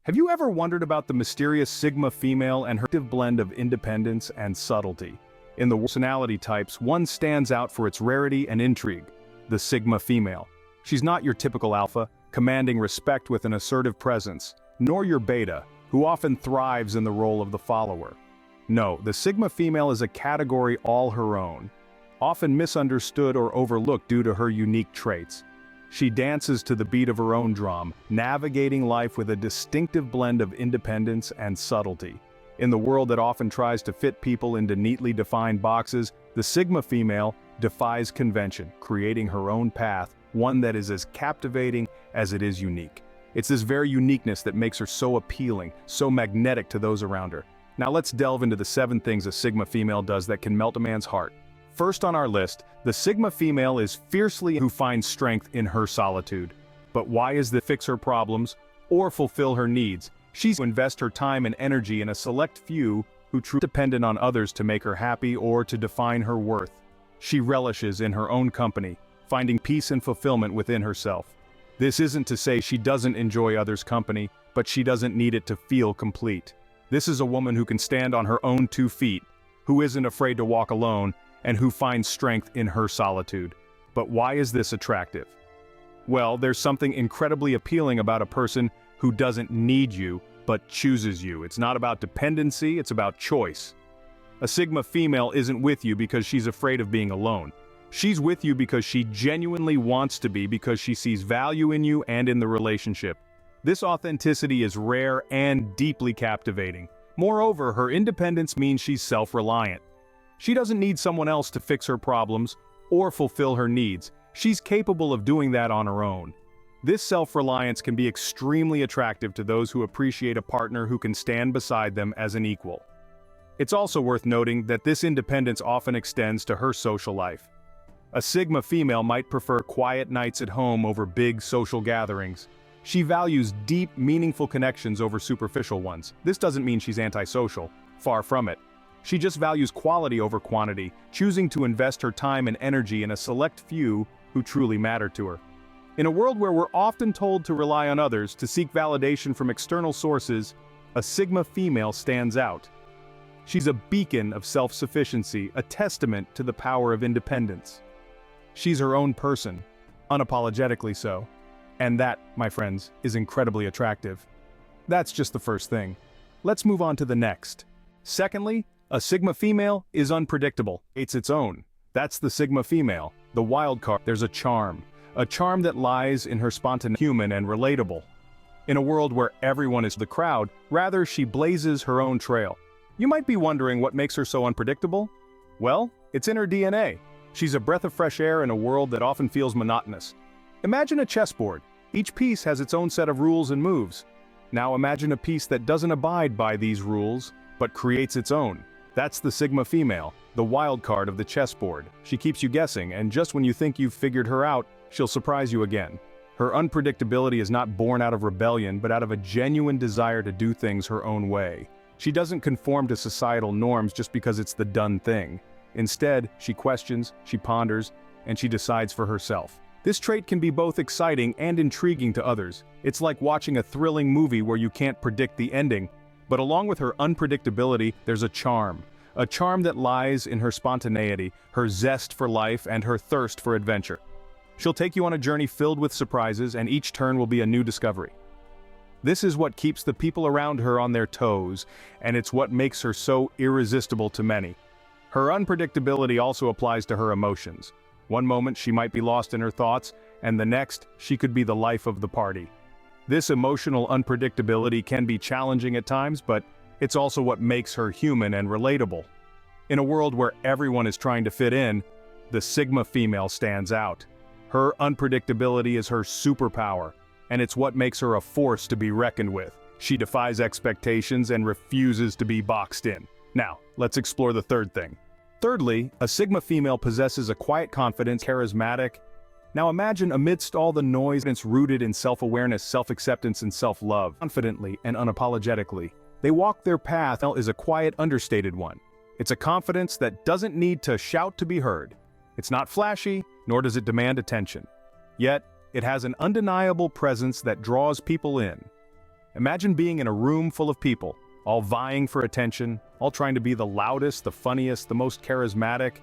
Have you ever wondered about the mysterious Sigma female and her blend of independence and subtlety? In the personality types, one stands out for its rarity and intrigue: the Sigma female. She's not your typical alpha, commanding respect with an assertive presence, nor your beta, who often thrives in the role of the follower. No, the Sigma female is a category all her own, often misunderstood or overlooked due to her unique traits. She dances to the beat of her own drum, navigating life with a distinctive blend of independence and subtlety. In the world that often tries to fit people into neatly defined boxes, the Sigma female defies convention, creating her own path, one that is as captivating as it is unique. It's this very uniqueness that makes her so appealing, so magnetic to those around her. Now let's delve into the 7 things a Sigma female does that can melt a man's heart. First on our list, the Sigma female is fiercely who finds strength in her solitude. But why is this? Fix her problems or fulfill her needs? She's invest her time and energy in a select few who truly dependent on others to make her happy or to define her worth. She relishes in her own company, finding peace and fulfillment within herself. This isn't to say she doesn't enjoy others' company, but she doesn't need it to feel complete. This is a woman who can stand on her own 2 feet, who isn't afraid to walk alone, and who finds strength in her solitude. But why is this attractive? Well, there's something incredibly appealing about a person who doesn't need you, but chooses you. It's not about dependency, it's about choice. A Sigma female isn't with you because she's afraid of being alone. She's with you because she genuinely wants to be, because she sees value in you and in the relationship. This authenticity is rare and deeply captivating. Moreover, her independence means she's self-reliant. She doesn't need someone else to fix her problems or fulfill her needs. She's capable of doing that on her own. This self-reliance can be extremely attractive to those who appreciate a partner who can stand beside them as an equal. It's also worth noting that this independence often extends to her social life. A Sigma female might prefer quiet nights at home over big social gatherings. She values deep, meaningful connections over superficial ones. This doesn't mean she's antisocial. Far from it. She just values quality over quantity, choosing to invest her time and energy in a select few who truly matter to her. In a world where we're often told to rely on others to seek validation from external sources, a Sigma female stands out. She's a beacon of self-sufficiency, a testament to the power of independence. She's her own person, unapologetically so. And that, my friends, is incredibly attractive. That's just the first thing. Let's move on to the next. Secondly, a Sigma female is unpredictable. It's its own. That's the Sigma female, the wild card. There's a charm that lies in her spontaneity, human and relatable. In a world where everyone is the crowd, rather she blazes her own trail. You might be wondering what makes her so unpredictable? Well, it's in her DNA. She's a breath of fresh air in a world that often feels monotonous. Imagine a chessboard. Each piece has its own set of rules and moves. Now imagine a piece that doesn't abide by these rules, but creates its own. That's the Sigma female, the wild card of the chessboard. She keeps you guessing, and just when you think you've figured her out, she'll surprise you again. Her unpredictability is not born out of rebellion, but out of a genuine desire to do things her own way. She doesn't conform to societal norms just because it's the done thing. Instead, she questions, she ponders, and she decides for herself. This trait can be both exciting and intriguing to others. It's like watching a thrilling movie where you can't predict the ending. But along with her unpredictability, there's a charm that lies in her spontaneity, her zest for life, and her thirst for adventure. She'll take you on a journey filled with surprises, and each turn will be a new discovery. This is what keeps the people around her on their toes, and it's what makes her so irresistible to many. Her unpredictability also applies to her emotions. One moment she might be lost in her thoughts, and the next, she could be the life of the party. This emotional unpredictability can be challenging at times, but it's also what makes her human and relatable. In a world where everyone is trying to fit in, the Sigma female stands out. Her unpredictability is her superpower, and it's what makes her a force to be reckoned with. She defies expectations and refuses to be boxed in. Now, let's explore the third thing. Thirdly, a Sigma female possesses a quiet confidence, charismatic. Now imagine amidst all the noise, it's rooted in self-awareness, self-acceptance, and self-love. Confidently and unapologetically, they walk their path is a quiet, understated one. It's a confidence that doesn't need to shout to be heard. It's not flashy, nor does it demand attention. Yet, it has an undeniable presence that draws people in. Imagine being in a room full of people, all vying for attention, all trying to be the loudest, the funniest, the most charismatic.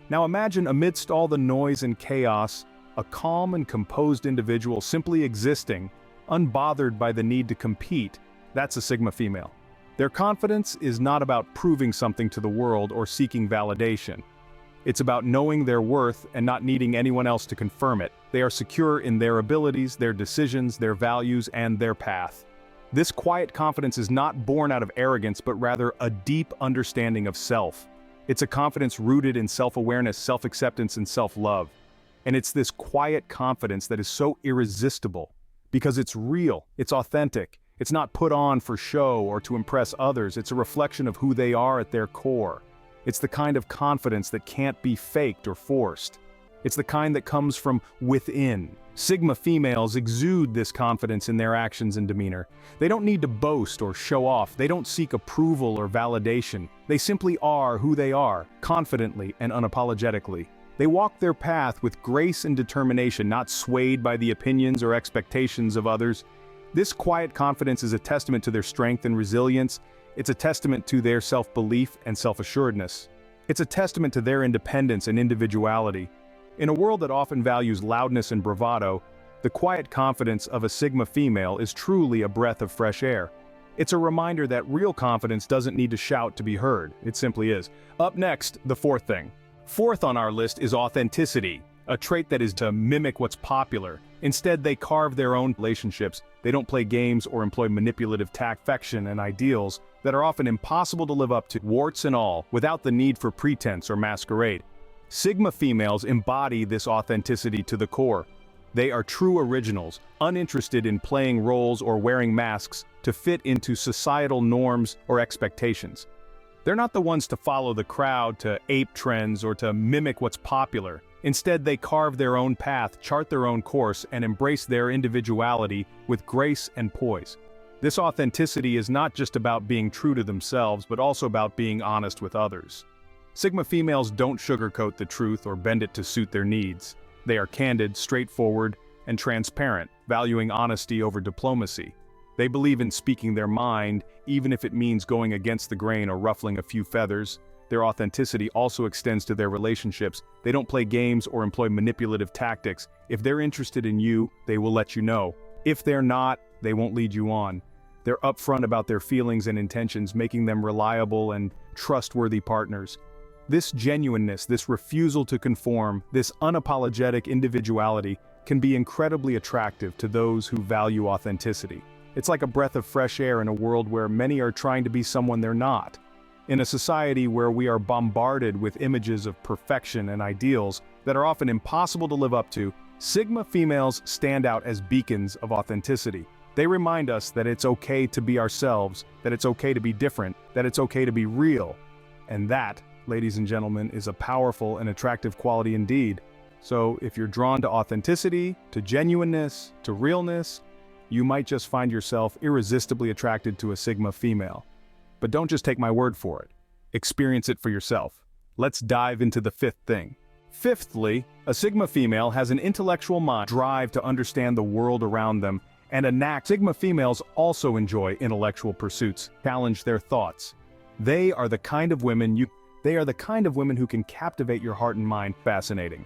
Now imagine amidst all the noise and chaos, a calm and composed individual simply existing, unbothered by the need to compete. That's a Sigma female. Their confidence is not about proving something to the world or seeking validation. It's about knowing their worth and not needing anyone else to confirm it. They are secure in their abilities, their decisions, their values, and their path. This quiet confidence is not born out of arrogance, but rather a deep understanding of self. It's a confidence rooted in self-awareness, self-acceptance, and self-love. And it's this quiet confidence that is so irresistible, because it's real, it's authentic. It's not put on for show or to impress others. It's a reflection of who they are at their core. It's the kind of confidence that can't be faked or forced. It's the kind that comes from within. Sigma females exude this confidence in their actions and demeanor. They don't need to boast or show off. They don't seek approval or validation. They simply are who they are, confidently and unapologetically. They walk their path with grace and determination, not swayed by the opinions or expectations of others. This quiet confidence is a testament to their strength and resilience. It's a testament to their self-belief and self-assuredness. It's a testament to their independence and individuality. In a world that often values loudness and bravado, the quiet confidence of a Sigma female is truly a breath of fresh air. It's a reminder that real confidence doesn't need to shout to be heard. It simply is. Up next, the fourth thing. Fourth on our list is authenticity, a trait that is to mimic what's popular. Instead, they carve their own relationships. They don't play games or employ manipulative affection and ideals that are often impossible to live up to, warts and all, without the need for pretense or masquerade. Sigma females embody this authenticity to the core. They are true originals, uninterested in playing roles or wearing masks to fit into societal norms or expectations. They're not the ones to follow the crowd, to ape trends, or to mimic what's popular. Instead, they carve their own path, chart their own course, and embrace their individuality with grace and poise. This authenticity is not just about being true to themselves, but also about being honest with others. Sigma females don't sugarcoat the truth or bend it to suit their needs. They are candid, straightforward, and transparent, valuing honesty over diplomacy. They believe in speaking their mind, even if it means going against the grain or ruffling a few feathers. Their authenticity also extends to their relationships. They don't play games or employ manipulative tactics. If they're interested in you, they will let you know. If they're not, they won't lead you on. They're upfront about their feelings and intentions, making them reliable and trustworthy partners. This genuineness, this refusal to conform, this unapologetic individuality can be incredibly attractive to those who value authenticity. It's like a breath of fresh air in a world where many are trying to be someone they're not. In a society where we are bombarded with images of perfection and ideals that are often impossible to live up to, Sigma females stand out as beacons of authenticity. They remind us that it's okay to be ourselves, that it's okay to be different, that it's okay to be real. And that, ladies and gentlemen, is a powerful and attractive quality indeed. So if you're drawn to authenticity, to genuineness, to realness, you might just find yourself irresistibly attracted to a Sigma female. But don't just take my word for it. Experience it for yourself. Let's dive into the fifth thing. Fifthly, a Sigma female has an intellectual mind, drive to understand the world around them, and a knack. Sigma females also enjoy intellectual pursuits, challenge their thoughts. They are the kind of women who can captivate your heart and mind. Fascinating.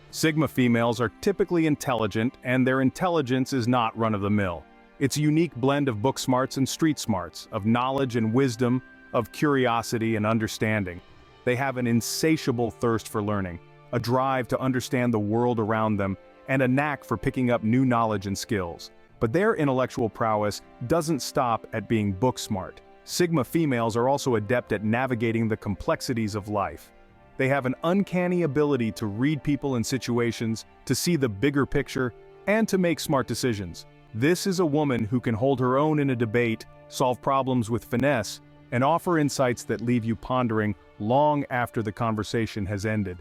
Sigma females are typically intelligent, and their intelligence is not run-of-the-mill. It's a unique blend of book smarts and street smarts, of knowledge and wisdom, of curiosity and understanding. They have an insatiable thirst for learning, a drive to understand the world around them, and a knack for picking up new knowledge and skills. But their intellectual prowess doesn't stop at being book smart. Sigma females are also adept at navigating the complexities of life. They have an uncanny ability to read people and situations, to see the bigger picture, and to make smart decisions. This is a woman who can hold her own in a debate, solve problems with finesse, and offer insights that leave you pondering long after the conversation has ended.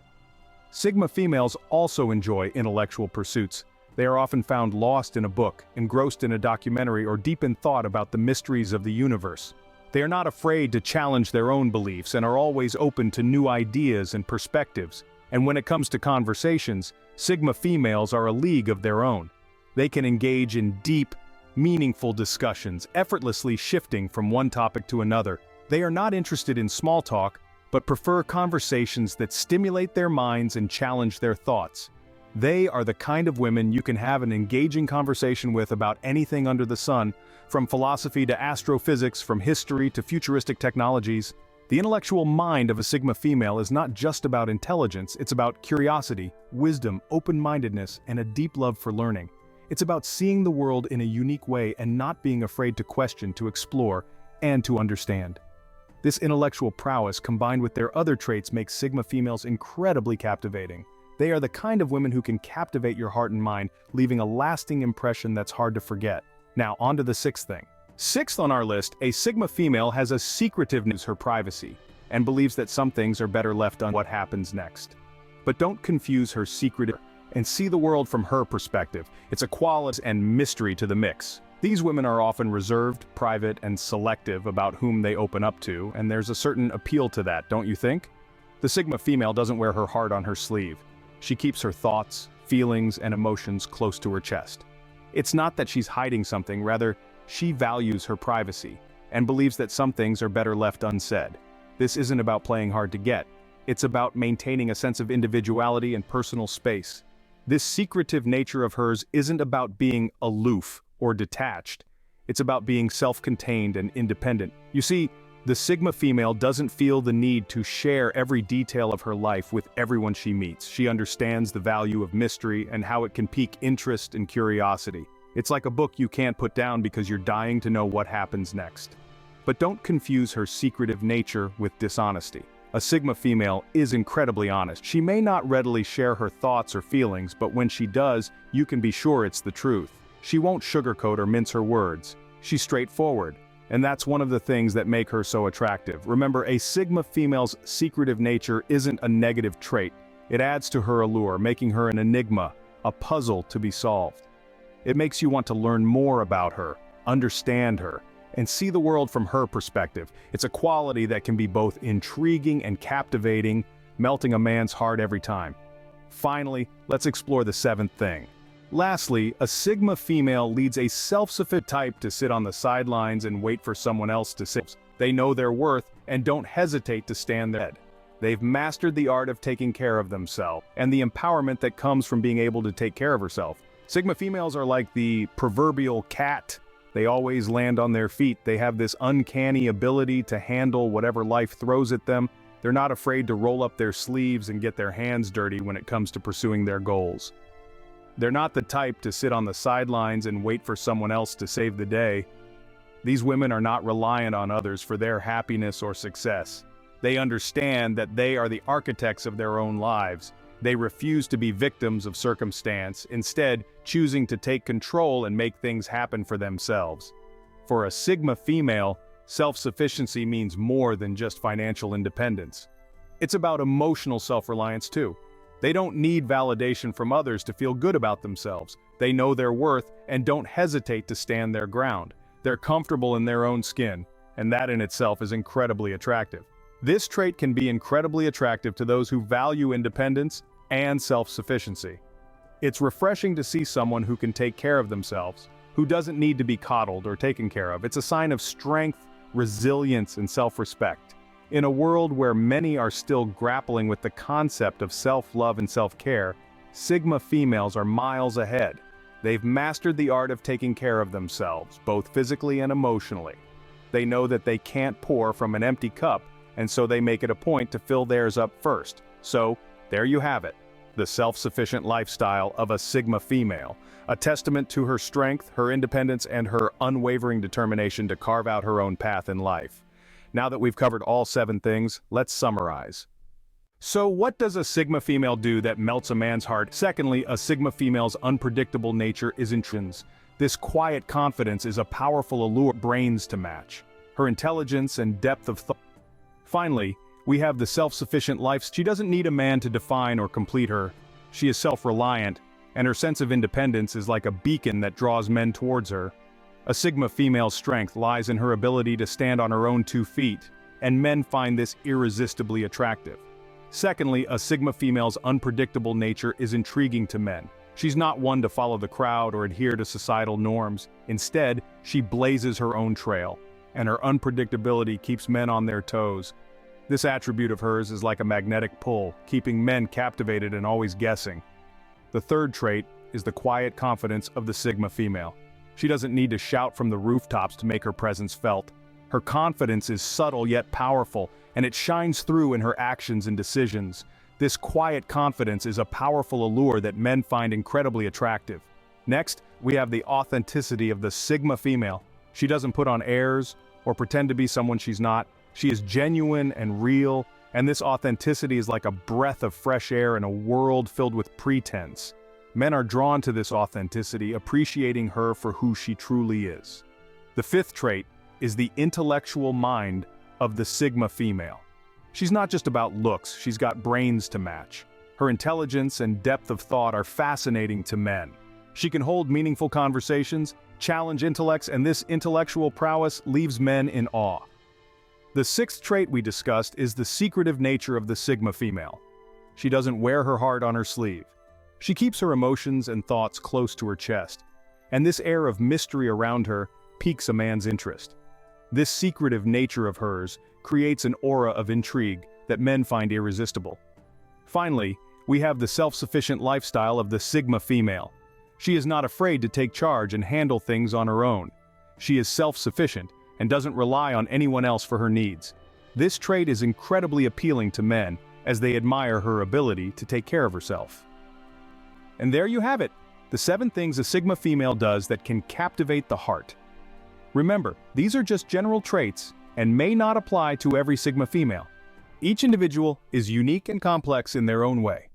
Sigma females also enjoy intellectual pursuits. They are often found lost in a book, engrossed in a documentary, or deep in thought about the mysteries of the universe. They are not afraid to challenge their own beliefs and are always open to new ideas and perspectives. And when it comes to conversations, Sigma females are a league of their own. They can engage in deep, meaningful discussions, effortlessly shifting from one topic to another. They are not interested in small talk, but prefer conversations that stimulate their minds and challenge their thoughts. They are the kind of women you can have an engaging conversation with about anything under the sun, from philosophy to astrophysics, from history to futuristic technologies. The intellectual mind of a Sigma female is not just about intelligence, it's about curiosity, wisdom, open-mindedness, and a deep love for learning. It's about seeing the world in a unique way and not being afraid to question, to explore, and to understand. This intellectual prowess combined with their other traits makes Sigma females incredibly captivating. They are the kind of women who can captivate your heart and mind, leaving a lasting impression that's hard to forget. Now, on to the sixth thing. Sixth on our list, a Sigma female has a secretiveness, her privacy, and believes that some things are better left on what happens next. But don't confuse her secretive and see the world from her perspective. It's a quality and mystery to the mix. These women are often reserved, private, and selective about whom they open up to, and there's a certain appeal to that, don't you think? The Sigma female doesn't wear her heart on her sleeve. She keeps her thoughts, feelings, and emotions close to her chest. It's not that she's hiding something, rather, she values her privacy and believes that some things are better left unsaid. This isn't about playing hard to get. It's about maintaining a sense of individuality and personal space. This secretive nature of hers isn't about being aloof or detached. It's about being self-contained and independent. You see, the Sigma female doesn't feel the need to share every detail of her life with everyone she meets. She understands the value of mystery and how it can pique interest and curiosity. It's like a book you can't put down because you're dying to know what happens next. But don't confuse her secretive nature with dishonesty. A Sigma female is incredibly honest. She may not readily share her thoughts or feelings, but when she does, you can be sure it's the truth. She won't sugarcoat or mince her words. She's straightforward. And that's one of the things that make her so attractive. Remember, a Sigma female's secretive nature isn't a negative trait. It adds to her allure, making her an enigma, a puzzle to be solved. It makes you want to learn more about her, understand her, and see the world from her perspective. It's a quality that can be both intriguing and captivating, melting a man's heart every time. Finally, let's explore the seventh thing. Lastly, a Sigma female leads a self-sufficient type to sit on the sidelines and wait for someone else to say. They know their worth and don't hesitate to stand there. They've mastered the art of taking care of themselves and the empowerment that comes from being able to take care of herself. Sigma females are like the proverbial cat. They always land on their feet. They have this uncanny ability to handle whatever life throws at them. They're not afraid to roll up their sleeves and get their hands dirty when it comes to pursuing their goals. They're not the type to sit on the sidelines and wait for someone else to save the day. These women are not reliant on others for their happiness or success. They understand that they are the architects of their own lives. They refuse to be victims of circumstance, instead choosing to take control and make things happen for themselves. For a Sigma female, self-sufficiency means more than just financial independence. It's about emotional self-reliance too. They don't need validation from others to feel good about themselves. They know their worth and don't hesitate to stand their ground. They're comfortable in their own skin, and that in itself is incredibly attractive. This trait can be incredibly attractive to those who value independence and self-sufficiency. It's refreshing to see someone who can take care of themselves, who doesn't need to be coddled or taken care of. It's a sign of strength, resilience, and self-respect. In a world where many are still grappling with the concept of self-love and self-care, Sigma females are miles ahead. They've mastered the art of taking care of themselves, both physically and emotionally. They know that they can't pour from an empty cup, and so they make it a point to fill theirs up first. So, there you have it, the self-sufficient lifestyle of a Sigma female, a testament to her strength, her independence, and her unwavering determination to carve out her own path in life. Now that we've covered all 7 things, let's summarize. So what does a Sigma female do that melts a man's heart? Secondly, a Sigma female's unpredictable nature is intrinsic. This quiet confidence is a powerful allure brains to match. Her intelligence and depth of thought. Finally, we have the self-sufficient life. She doesn't need a man to define or complete her. She is self-reliant, and her sense of independence is like a beacon that draws men towards her. A Sigma female's strength lies in her ability to stand on her own 2 feet, and men find this irresistibly attractive. Secondly, a Sigma female's unpredictable nature is intriguing to men. She's not one to follow the crowd or adhere to societal norms. Instead, she blazes her own trail, and her unpredictability keeps men on their toes. This attribute of hers is like a magnetic pull, keeping men captivated and always guessing. The third trait is the quiet confidence of the Sigma female. She doesn't need to shout from the rooftops to make her presence felt. Her confidence is subtle yet powerful, and it shines through in her actions and decisions. This quiet confidence is a powerful allure that men find incredibly attractive. Next, we have the authenticity of the Sigma female. She doesn't put on airs or pretend to be someone she's not. She is genuine and real, and this authenticity is like a breath of fresh air in a world filled with pretense. Men are drawn to this authenticity, appreciating her for who she truly is. The fifth trait is the intellectual mind of the Sigma female. She's not just about looks, she's got brains to match. Her intelligence and depth of thought are fascinating to men. She can hold meaningful conversations, challenge intellects, and this intellectual prowess leaves men in awe. The sixth trait we discussed is the secretive nature of the Sigma female. She doesn't wear her heart on her sleeve. She keeps her emotions and thoughts close to her chest, and this air of mystery around her piques a man's interest. This secretive nature of hers creates an aura of intrigue that men find irresistible. Finally, we have the self-sufficient lifestyle of the Sigma female. She is not afraid to take charge and handle things on her own. She is self-sufficient and doesn't rely on anyone else for her needs. This trait is incredibly appealing to men as they admire her ability to take care of herself. And there you have it, the 7 things a Sigma female does that can captivate the heart. Remember, these are just general traits and may not apply to every Sigma female. Each individual is unique and complex in their own way.